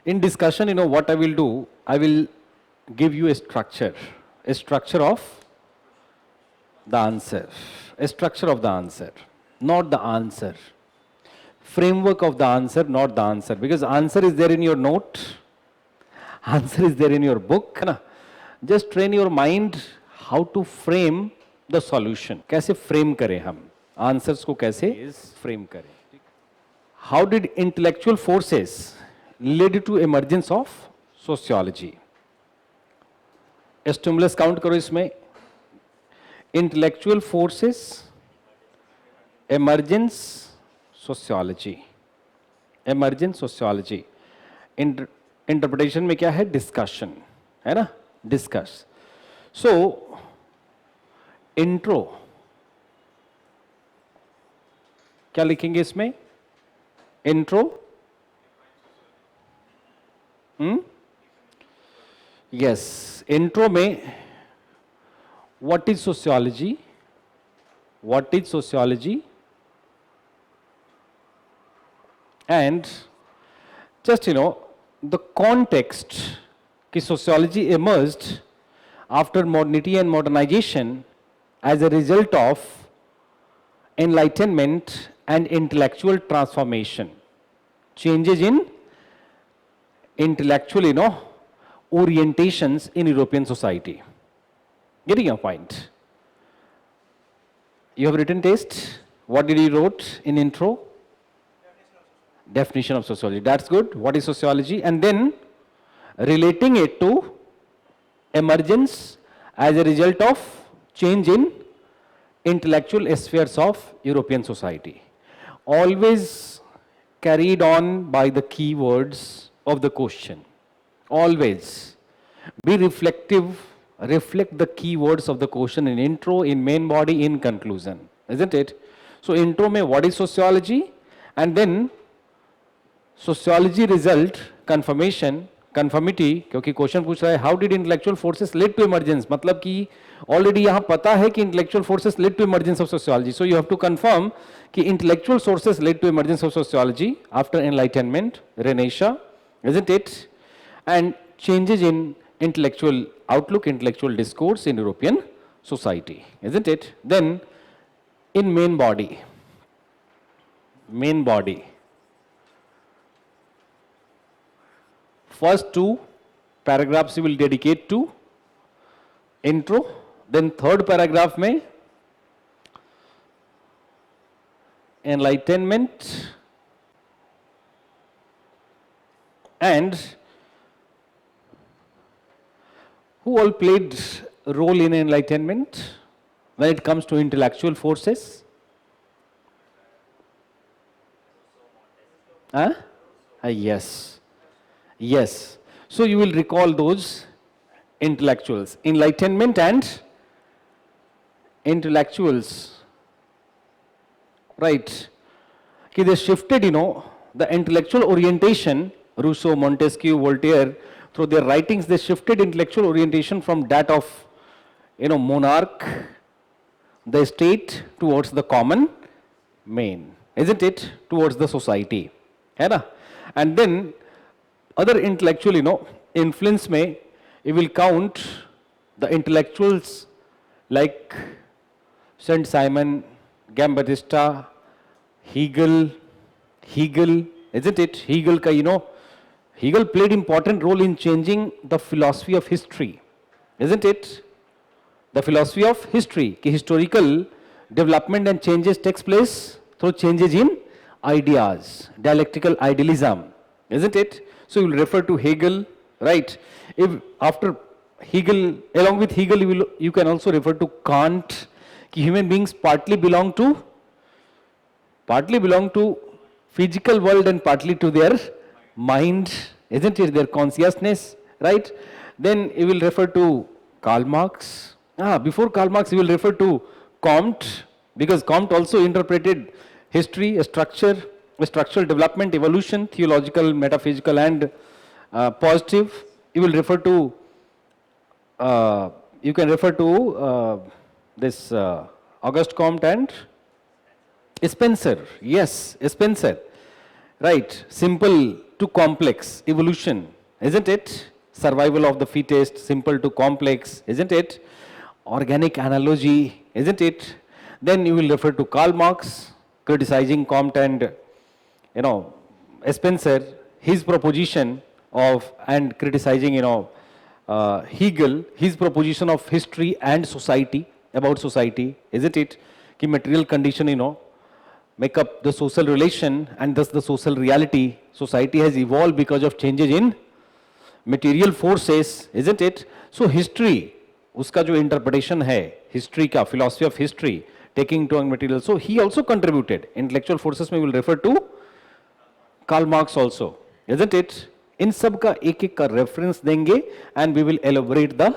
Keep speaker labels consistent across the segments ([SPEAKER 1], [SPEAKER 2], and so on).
[SPEAKER 1] In discussion, what I will do, I will give you a structure of the answer, not the answer. Framework of the answer, not the answer, because answer is there in your note, answer is there in your book. Just train your mind how to frame the solution. कैसे frame करें हम answers को, कैसे frame करें. How did intellectual forces led to emergence of sociology? Stimulus count करो इसमें. Intellectual forces, emergence, sociology. Emergence, sociology. Interpretation में क्या है? Discussion, है ना? Discuss. So, intro. क्या लिखेंगे इसमें? Intro. Yes. Intro में what is sociology? What is sociology? And just the context कि sociology emerged after modernity and modernization as a result of enlightenment and intellectual transformation, changes in intellectual orientations in European society. Getting your point? You have written text. What did you wrote in intro? Definition of sociology. That's good. What is sociology? And then relating it to emergence as a result of change in intellectual spheres of European society. Always carried on by the keywords of the question. Always be reflective, reflect the keywords of the question in intro, in main body, in conclusion. Isn't it? So intro में what is sociology, and then sociology result, confirmation, conformity, क्योंकि question पूछ रहा है how did intellectual forces led to emergence, मतलब कि already यहाँ पता है कि intellectual forces led to emergence of sociology. So you have to confirm कि intellectual sources led to emergence of sociology after enlightenment, renaissance, isn't it? And changes in intellectual outlook, intellectual discourse in European society, isn't it? Then in main body, first two paragraphs you will dedicate to intro, then third paragraph में enlightenment and who all played a role in enlightenment when it comes to intellectual forces? Yes. Yes. So you will recall those intellectuals. Enlightenment and intellectuals. Right. Okay, they shifted, the intellectual orientation, Rousseau, Montesquieu, Voltaire, through their writings, they shifted intellectual orientation from that of, monarch, the state, towards the common man, isn't it? Towards the society. And then other intellectual, influence may, you will count the intellectuals like Saint Simon, Giambattista, Hegel, isn't it? Hegel ka, Hegel played important role in changing the philosophy of history, isn't it? The philosophy of history, ki historical development and changes takes place through changes in ideas, dialectical idealism, isn't it? So you will refer to Hegel, right? If after Hegel, along with Hegel, you can also refer to Kant, ki human beings partly belong to physical world and partly to their mind, isn't it? Their consciousness, right? Then you will refer to Karl Marx. Before Karl Marx, you will refer to Comte, because Comte also interpreted history, structural development, evolution, theological, metaphysical, and positive. You will refer to, you can refer to this Auguste Comte and Spencer. Yes, Spencer. Right. Simple to complex, evolution, isn't it? Survival of the fittest, simple to complex, isn't it? Organic analogy, isn't it? Then you will refer to Karl Marx, criticizing Comte and, Spencer, his proposition of, and criticizing, Hegel, his proposition of history and society, about society, isn't it? Ki material condition, make up the social relation and thus the social reality. Society has evolved because of changes in material forces, isn't it? So history, uska jo interpretation hai, history ka, philosophy of history, taking into account material. So he also contributed. Intellectual forces में will refer to Karl Marx also, isn't it? इन सब का एक एक का reference देंगे and we will elaborate the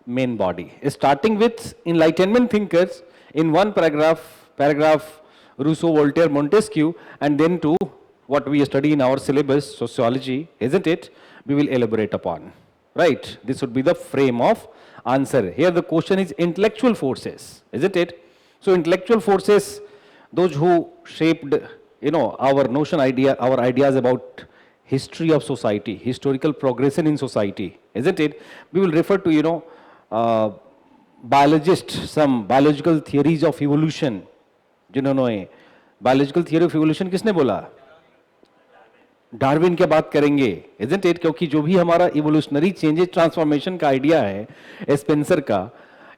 [SPEAKER 1] main body starting with enlightenment thinkers in one paragraph Rousseau Voltaire Montesquieu and then to what we study in our syllabus sociology, isn't it? We will elaborate upon, right? This would be the frame of answer. Here the question is intellectual forces, isn't it? So intellectual forces, those who shaped our notion, our ideas about history of society, historical progression in society, isn't it? We will refer to biologists, some biological theories of evolution. जिन्होंने biological theory of evolution किसने बोला? Darwin की बात करेंगे, isn't it? क्योंकि जो भी हमारा इवोल्यूशनरी चेंजेस ट्रांसफॉर्मेशन का आइडिया है स्पेंसर का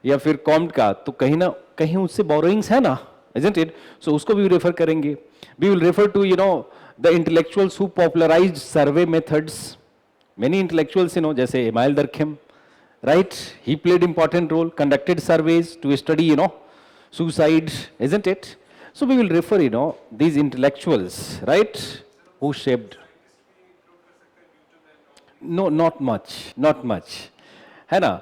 [SPEAKER 1] या फिर कॉम्ट का, तो कहीं ना कहीं उससे बोरोइंग्स है ना, isn't it? So उसको भी रेफर करेंगे. We will refer to the intellectuals who popularized survey methods. Many intellectuals, जैसे Emile Durkheim, right? He played important role, conducted surveys to study suicide, isn't it? So we will refer these intellectuals, right, who shaped. No, not much, है ना?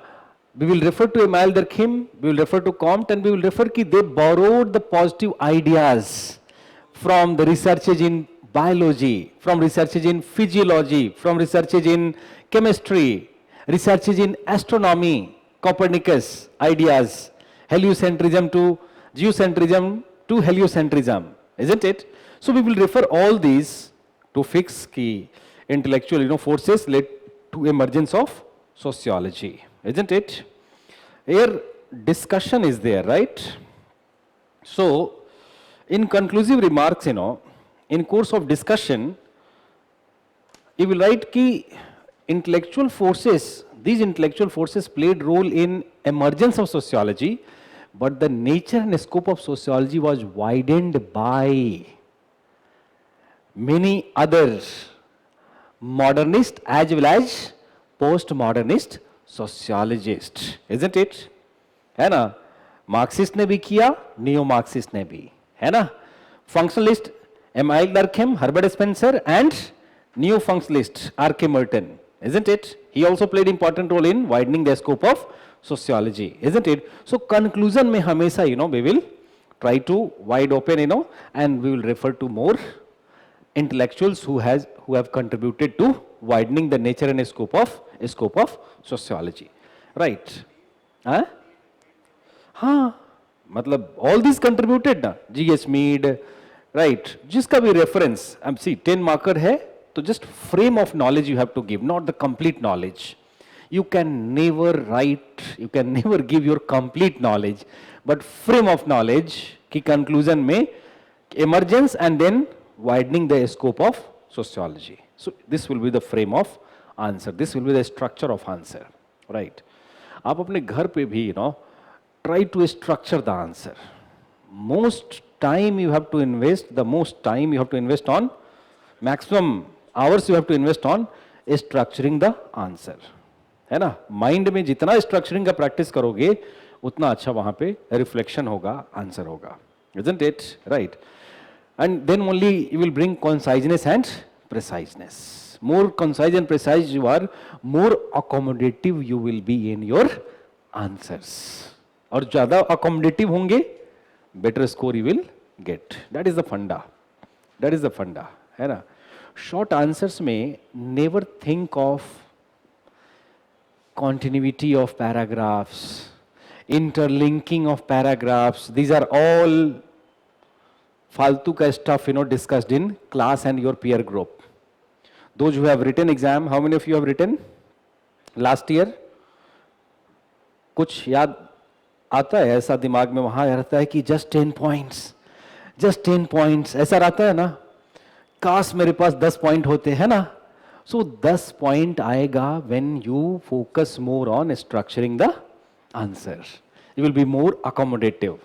[SPEAKER 1] We will refer to Emile Durkheim, we will refer to Comte, and we will refer कि they borrowed the positive ideas from the researches in biology, from researches in physiology, from researches in chemistry, researches in astronomy, Copernicus ideas, heliocentrism to geocentrism to heliocentrism, isn't it? So we will refer all these to fix key intellectual forces led to emergence of sociology, isn't it? Here discussion is there, right? So in conclusive remarks, in course of discussion, you will write key intellectual forces, these intellectual forces played role in emergence of sociology, but the nature and scope of sociology was widened by many other modernist as well as postmodernist sociologists, isn't it? है ना? Marxist ने भी किया, neo Marxist ने भी, है ना? Functionalist Emile Durkheim, Herbert Spencer, and neo-functionalist R.K. Merton, isn't it? He also played important role in widening the scope of sociology, isn't it? So conclusion में हमेशा we will try to wide open and we will refer to more intellectuals who have contributed to widening the nature and scope of sociology, right? हाँ, मतलब all these contributed ना, G.S. Mead, right? जिसका भी reference, see 10 marker है, तो just frame of knowledge you have to give, not the complete knowledge. You can never write, you can never give your complete knowledge, but frame of knowledge की conclusion में emergence and then widening the scope of sociology. So this will be the frame of answer. This will be the structure of answer, right? आप अपने घर पे भी try to structure the answer. Most time you have to invest, on maximum hours you have to invest on structuring the answer, है ना? Mind में जितना structuring का प्रैक्टिस करोगे उतना अच्छा वहां पे रिफ्लेक्शन होगा, आंसर होगा, isn't it? Right? And then only you will bring conciseness and preciseness. More concise and precise you are, more accommodative you will be in your answers. और ज़्यादा accommodative होंगे, better score you will get. That is the funda. That is the funda, है ना? Short answers में never think of continuity of paragraphs, interlinking of paragraphs. These are all फालतू का stuff discussed in class and your peer group. Those who have written exam, how many of you have written last year? कुछ याद आता है ऐसा दिमाग में वहां रहता है कि जस्ट 10 पॉइंट्स, जस्ट 10 पॉइंट्स, ऐसा रहता है ना, काश मेरे पास 10 पॉइंट होते हैं ना. सो 10 पॉइंट आएगा when you focus more on structuring the answer. You will be more accommodative.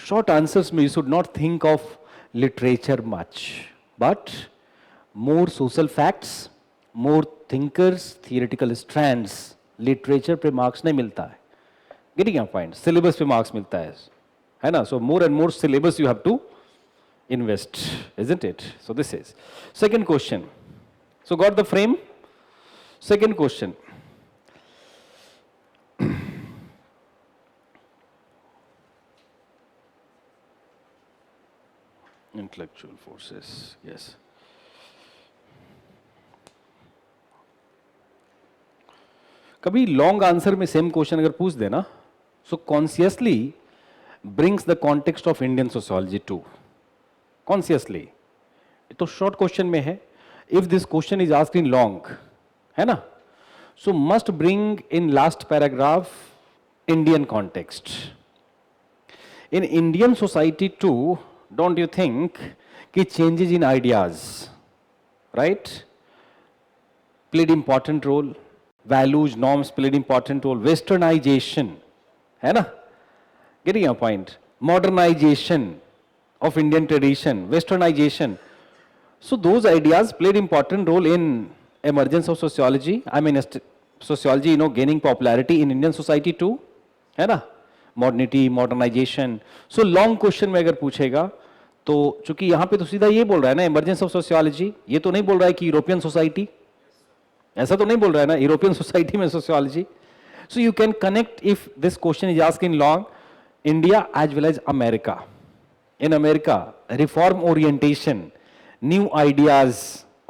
[SPEAKER 1] Short answers में you should not think of literature much, but more social facts, more thinkers, theoretical strands. Literature पे marks नहीं मिलता है. Getting your point. Syllabus पे marks मिलता है ना. So more and more syllabus you have to invest, isn't it? So this is second question. So got the frame? Second question. Intellectual forces, yes. कभी long answer में same question अगर पूछ देना, so consciously brings the context of Indian sociology too. Consciously तो short question में है. If this question is asked in long, है ना, so must bring in last paragraph Indian context. In Indian society too, don't you think कि changes in ideas, right, played important role. Values, norms played important role. Westernization, है ना, getting your point. Modernization of Indian tradition, Westernization. So those ideas played important role in emergence of sociology. I mean, sociology, you know, gaining popularity in Indian society too, है ना. Modernity, modernization. So long question में अगर पूछेगा तो चूंकि यहाँ पे तो सीधा ये बोल रहा है ना, emergence of sociology, ये तो नहीं बोल रहा है कि यूरोपियन सोसाइटी, ऐसा तो नहीं बोल रहा है ना, यूरोपियन सोसाइटी में sociology. So you can connect if this question is asked in long, India as well as America. In America reform orientation, new ideas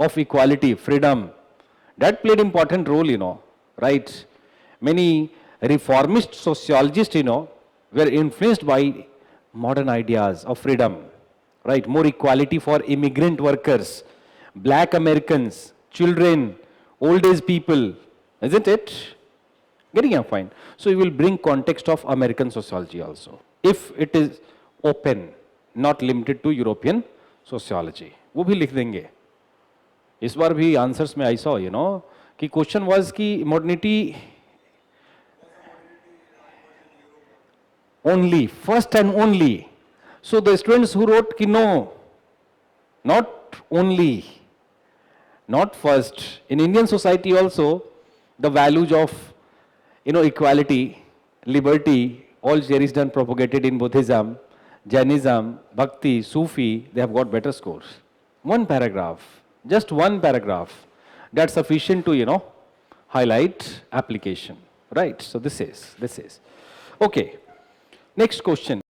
[SPEAKER 1] of equality, freedom, that played important role, you know, right. Many reformist sociologist, you know, were influenced by modern ideas of freedom, right. More equality for immigrant workers, black Americans, children, old age people, isn't it? Getting your point. So you will bring context of American sociology also, if it is open, not limited to European sociology. वो भी लिख देंगे. इस बार भी answers में I saw, you know, कि question was कि modernity only, first and only. So the students who wrote कि no, not only, not first. In Indian society also, the values of, you know, equality, liberty, all cherished and propagated in Buddhism, Jainism, Bhakti, Sufi, they have got better scores. One paragraph, just one paragraph, that's sufficient to, you know, highlight application, right? So this is. Okay. Next question.